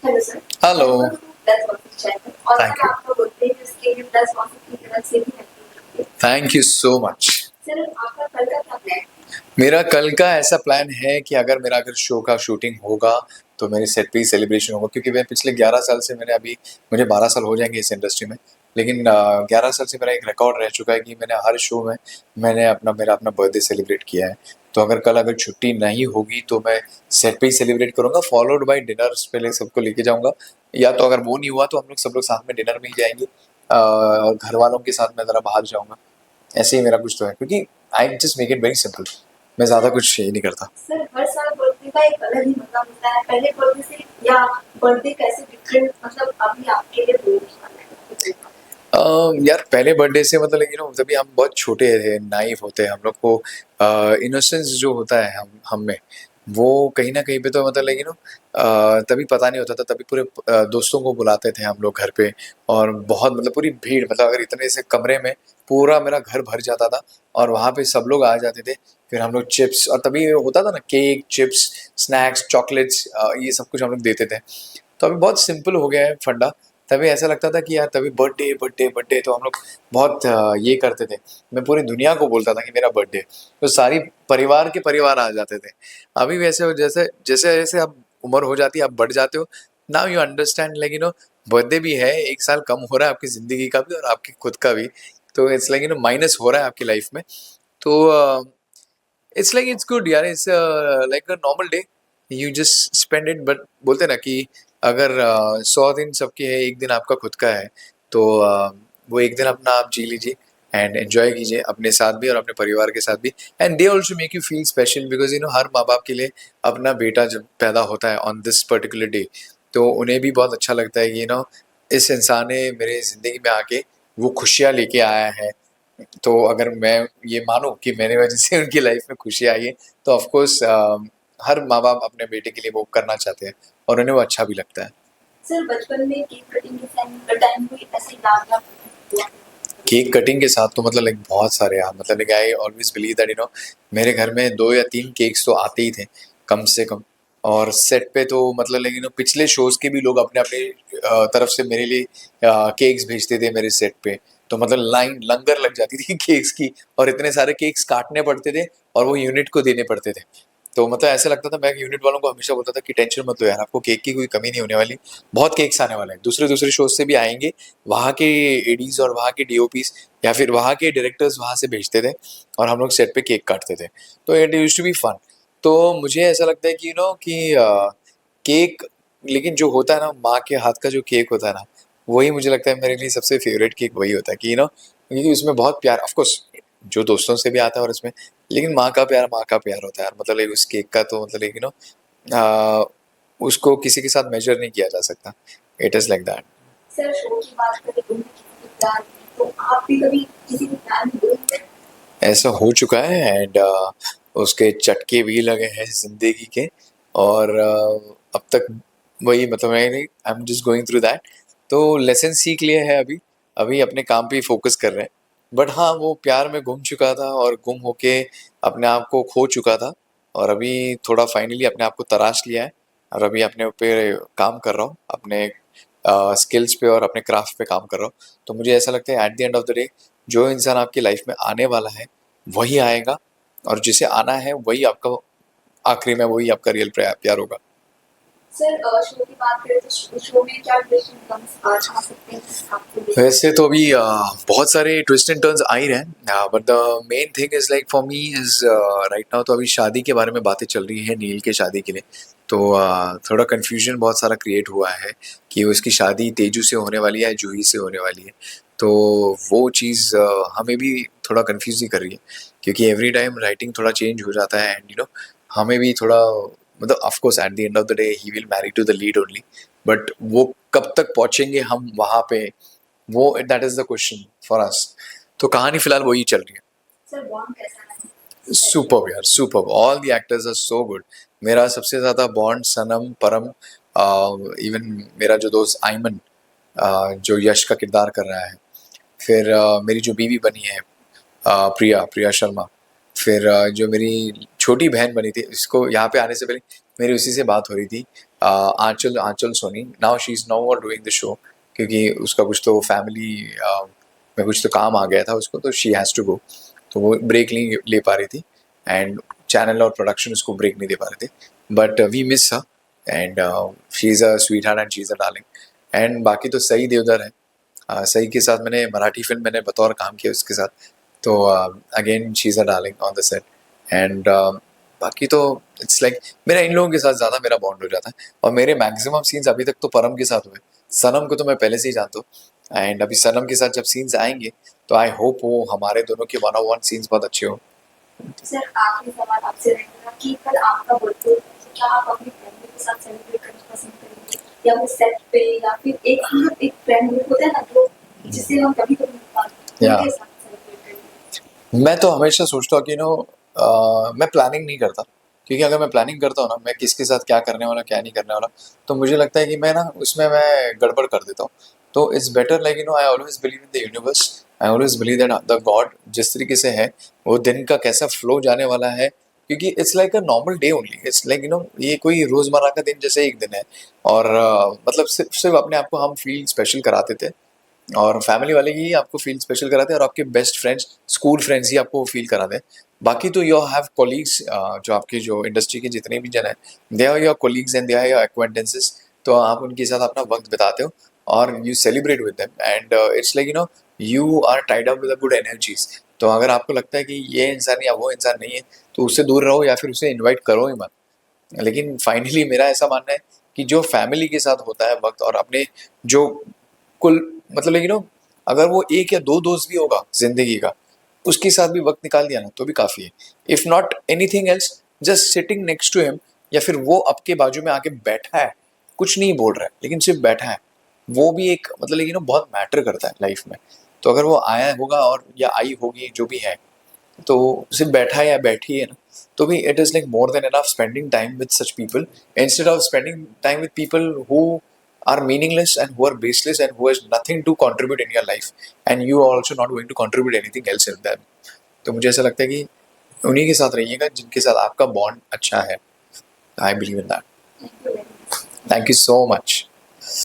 Hello sir. Hello. Welcome two plus gossip channel. और thank कल you. आपका birthday है, उसके लिए प्लस गॉसिप की तरफ से भी happy birthday. Thank you so much. Sir, आपका कल का क्या प्लान है? मेरा कल का ऐसा प्लान है कि अगर शो का शूटिंग होगा तो मेरे सेट पे ही सेलिब्रेशन होगा, क्योंकि मैं पिछले 11 साल से मैंने अभी मुझे 12 साल हो जाएंगे इस इंडस्ट्री में। लेकिन 11 साल से मेरा एक रिकॉर्ड रह चुका है कि मैंने हर शो में मैंने अपना बर्थडे सेलिब्रेट किया है। तो अगर छुट्टी नहीं होगी तो मैं सेट पे ही सेलिब्रेट करूंगा, फॉलोड बाय डिनर्स। पहले सबको लेके जाऊंगा, या तो अगर वो नहीं हुआ तो हम लोग सब लोग साथ में डिनर में ही जाएंगे, और घर वालों के साथ मैं ज़रा बाहर जाऊंगा। ऐसे ही मेरा कुछ तो है, क्योंकि I just make it very simple. मैं ज़्यादा सर, कुछ ये नहीं करता। सर हर साल बर्थडे का एक अलग ही मतलब होता है, पहले बर्थडे से या बर्थडे कैसे डिफरेंट मतलब अभी आपके लिए हो रहा है? यार पहले बर्थडे से मतलब तभी हम बहुत छोटे थे, नाइव होते हैं हम लोग को। इनोसेंस जो होता है हम में, वो कहीं ना कहीं पे तो मतलब तभी पता नहीं होता था। तभी पूरे दोस्तों को बुलाते थे हम लोग घर पे, और बहुत मतलब पूरी भीड़, मतलब अगर इतने से कमरे में पूरा मेरा घर भर जाता था, और वहाँ पे सब लोग आ जाते थे। फिर हम लोग चिप्स, और तभी होता था ना, केक, चिप्स, स्नैक्स, चॉकलेट्स, ये सब कुछ हम लोग देते थे। तो अभी बहुत सिंपल हो गया है फंडा। तभी ऐसा लगता था कि यार तभी बर्थडे बर्थडे बर्थडे, तो हम लोग बहुत ये करते थे। मैं पूरी दुनिया को बोलता था कि मेरा बर्थडे, तो सारी परिवार के परिवार आ जाते थे। अभी वैसे जैसे जैसे जैसे अब उम्र हो जाती है, आप बढ़ जाते हो, नाउ यू अंडरस्टैंड, बर्थडे भी है, एक साल कम हो रहा है आपकी जिंदगी का भी और आपकी खुद का भी। तो इट्स माइनस हो रहा है आपकी लाइफ में। तो इट्स गुड यार, it's like a normal day, you just spend it. But बोलते ना कि अगर 100 दिन सबके है, एक दिन आपका खुद का है, तो वो एक दिन अपना आप जी लीजिए एंड एंजॉय कीजिए, अपने साथ भी और अपने परिवार के साथ भी। And they also make you feel special, because हर माँ बाप के लिए अपना बेटा जब पैदा होता है ऑन दिस पर्टिकुलर डे, तो उन्हें भी बहुत अच्छा लगता है कि इस इंसान ने मेरे ज़िंदगी में आके वो खुशियाँ लेके आया है। तो अगर मैं ये मानूँ कि मेरे वजह से उनकी लाइफ में खुशी आई है, तो ऑफ कोर्स हर माँ-बाप अपने बेटे के लिए वो करना चाहते हैं, और उन्हें वो अच्छा भी लगता है। सर, बचपन में केक कटिंग के टाइम कोई ऐसे यादगार हुआ? केक कटिंग के साथ तो मतलब बहुत सारे यार, मतलब आई ऑलवेज़ बिलीव दैट मेरे घर में 2 या 3 केक्स तो आते ही थे, कम से कम। और सेट पे तो मतलब पिछले शोज़ के भी लोग अपने-अपने तरफ से मेरे लिए केक्स भेजते थे मेरे सेट पे। तो मतलब लाइन लंगर लग जाती थी केक्स की, और इतने सारे केक्स काटने पड़ते थे और वो यूनिट को देने पड़ते थे। तो मतलब ऐसा लगता था, मैं यूनिट वालों को हमेशा बोलता था कि टेंशन मत लो यार, आपको केक की कोई कमी नहीं होने वाली। बहुत केक्स आने वाले हैं, दूसरे-दूसरे शोज़ से भी आएँगे। वहाँ के एडीज़ और वहाँ के डीओपीज़ या फिर वहाँ के डायरेक्टर्स वहाँ से भेजते थे, और हम लोग सेट पे केक काटते थे। तो it used to be fun. तो मुझे ऐसा लगता है कि कि केक, लेकिन जो होता है ना माँ के हाथ का जो केक होता है ना, वही मुझे लगता है मेरे लिए सबसे फ़ेवरेट केक वही होता है कि क्योंकि उसमें बहुत प्यार, ऑफ कोर्स जो दोस्तों से भी आता है और उसमें, लेकिन माँ का प्यार होता है यार। मतलब उस केक का तो मतलब अ, उसको किसी के साथ मेजर नहीं किया जा सकता। It is like that. Sir, show की बात करें तो किसी के प्लान, तो आप भी कभी किसी के प्लान में हुए? ऐसा हो चुका है, एंड उसके चटके भी लगे हैं ज़िंदगी के, और अब तक वही मतलब मैं नहीं, I am just going through that. तो लेसन सीख लिए हैं अभी। अभी अपने काम पे ही फ़ोकस कर रहे हैं। बट हाँ, वो प्यार में गुम चुका था और गुम होके अपने आप को खो चुका था, और अभी थोड़ा फाइनली अपने आप को तराश लिया है, और अभी अपने पे काम कर रहा हूँ, अपने स्किल्स पे और अपने क्राफ्ट पे काम कर रहा हूँ। तो मुझे ऐसा लगता है eight the end of the day, जो इंसान आपकी लाइफ में आने वाला है वही आएगा, और जिसे आना है वही आपका आखिरी में वही आपका रियल प्यार होगा। सर, शो की बात करें तो शो में क्या ट्विस्ट एंड टर्न्स आ सकते हैं आपको देखने वैसे तो अभी बहुत सारे ट्विस्ट एंड टर्न्स आ ही रहे हैं, but the main thing is like for me is right now, तो अभी शादी के बारे में बातें चल रही है नील के शादी के लिए। तो थोड़ा कंफ्यूजन बहुत सारा क्रिएट हुआ है कि उसकी शादी तेजू से होने वाली है, जूही से होने वाली है। तो वो चीज़ हमें भी थोड़ा कंफ्यूज ही कर रही है, क्योंकि एवरी टाइम राइटिंग थोड़ा चेंज हो जाता है, एंड हमें भी थोड़ा, मतलब of course at the end of the day he will marry to the lead only, but वो कब तक पहुंचेंगे हम वहां पे, वो that is the question for us. तो कहानी फिलहाल वही चल रही है। सर, बॉन्ड कैसा है? सुपर यार, super, all the actors are so good. मेरा सबसे ज्यादा बॉन्ड सनम, परम, इवन मेरा जो दोस्त आयमन, जो यश का किरदार कर रहा है, फिर मेरी जो बीवी बनी है प्रिया प्रिया शर्मा, फिर जो मेरी छोटी बहन बनी थी, इसको यहाँ पे आने से पहले मेरी उसी से बात हो रही थी, Anchal Anchal Soni, now she is no more doing the show, क्योंकि उसका कुछ तो फैमिली में कुछ तो काम आ गया था उसको, तो शी हैज़ टू गो, तो वो ब्रेक नहीं ले पा रही थी, एंड चैनल और प्रोडक्शन उसको ब्रेक नहीं दे पा रहे थे, but we miss her, and she is a sweetheart and she is a darling. एंड बाकी तो सई देवधर है, सई के साथ मैंने मराठी फिल्म मैंने बतौर काम किया उसके साथ, तो again she is a darling on the set, and बाकी तो इट्स लाइक मेरा इन लोगों के साथ ज़्यादा मेरा बॉन्ड हो जाता है, और मेरे मैक्सिमम सीन्स अभी तक तो परम के साथ हुए। सनम को तो मैं पहले से ही जानता हूँ, एंड अभी सनम के साथ जब सीन्स आएंगे तो आई होप वो हमारे दोनों के वन ऑन वन सीन्स बहुत अच्छे हो। सर आखिरी सवाल आपसे रहेगा कि कल आपका बर्थडे, क्या आप अपनी फैमिली के साथ सेलिब्रेट करना पसंद करेंगे, या वो सेट पे, या फिर एक मतलब एक फ्रेंड ग्रुप होता है ना जो जिससे हम कभी कभी मिल पाते हैं, या उनके साथ सेलिब्रेट करेंगे? मैं तो हमेशा सोचता हूँ कि मैं प्लानिंग नहीं करता, क्योंकि अगर मैं प्लानिंग करता हूँ ना, मैं किसके साथ क्या करने वाला क्या नहीं करने वाला, तो मुझे लगता है कि मैं ना उसमें मैं गड़बड़ कर देता हूँ। तो it's better like I always believe in the universe, I always believe that the God जिस तरीके से है, वो दिन का कैसा फ्लो जाने वाला है, क्योंकि it's like a normal day only, it's like ये कोई रोजमर्रा का दिन जैसे एक दिन है, और मतलब सिर्फ सिर्फ अपने आप को हम फील स्पेशल कराते थे, और फैमिली वाले ही आपको फील स्पेशल कराते हैं, और आपके बेस्ट फ्रेंड्स स्कूल फ्रेंड्स ही आपको फील कराते हैं। बाकी तो यू हैव कोलीग्स, जो आपके जो इंडस्ट्री के जितने भी जन हैं, they are your colleagues and they are your acquaintances, तो आप उनके साथ अपना वक्त बिताते हो और you celebrate with them, and it's like you are tied up with good energies. तो अगर आपको लगता है कि ये इंसान या वो इंसान नहीं है, तो उससे दूर रहो या फिर उसे इन्वाइट करो ही मत। लेकिन फाइनली मेरा ऐसा मानना है कि जो फैमिली के साथ होता है वक्त, और अपने जो कुल मतलब अगर वो एक या दो दोस्त भी होगा जिंदगी का, उसके साथ भी वक्त निकाल दिया ना तो भी काफी है। If not anything else, just sitting next to him, या फिर वो आपके बाजू में आके बैठा है, कुछ नहीं बोल रहा है लेकिन सिर्फ बैठा है, वो भी एक मतलब बहुत मैटर करता है लाइफ में। तो अगर वो आया होगा और या आई होगी जो भी है, तो सिर्फ बैठा है या बैठी है ना, तो भी it is like more than enough spending time with such people, instead of spending time with people who are meaningless and who are baseless and who has nothing to contribute in your life, and you are also not going to contribute anything else in them. तो मुझे ऐसा लगता है कि उन्हीं के साथ रहिएगा जिनके साथ आपका बॉन्ड अच्छा है। I believe in that. Thank you very much. Thank you so much.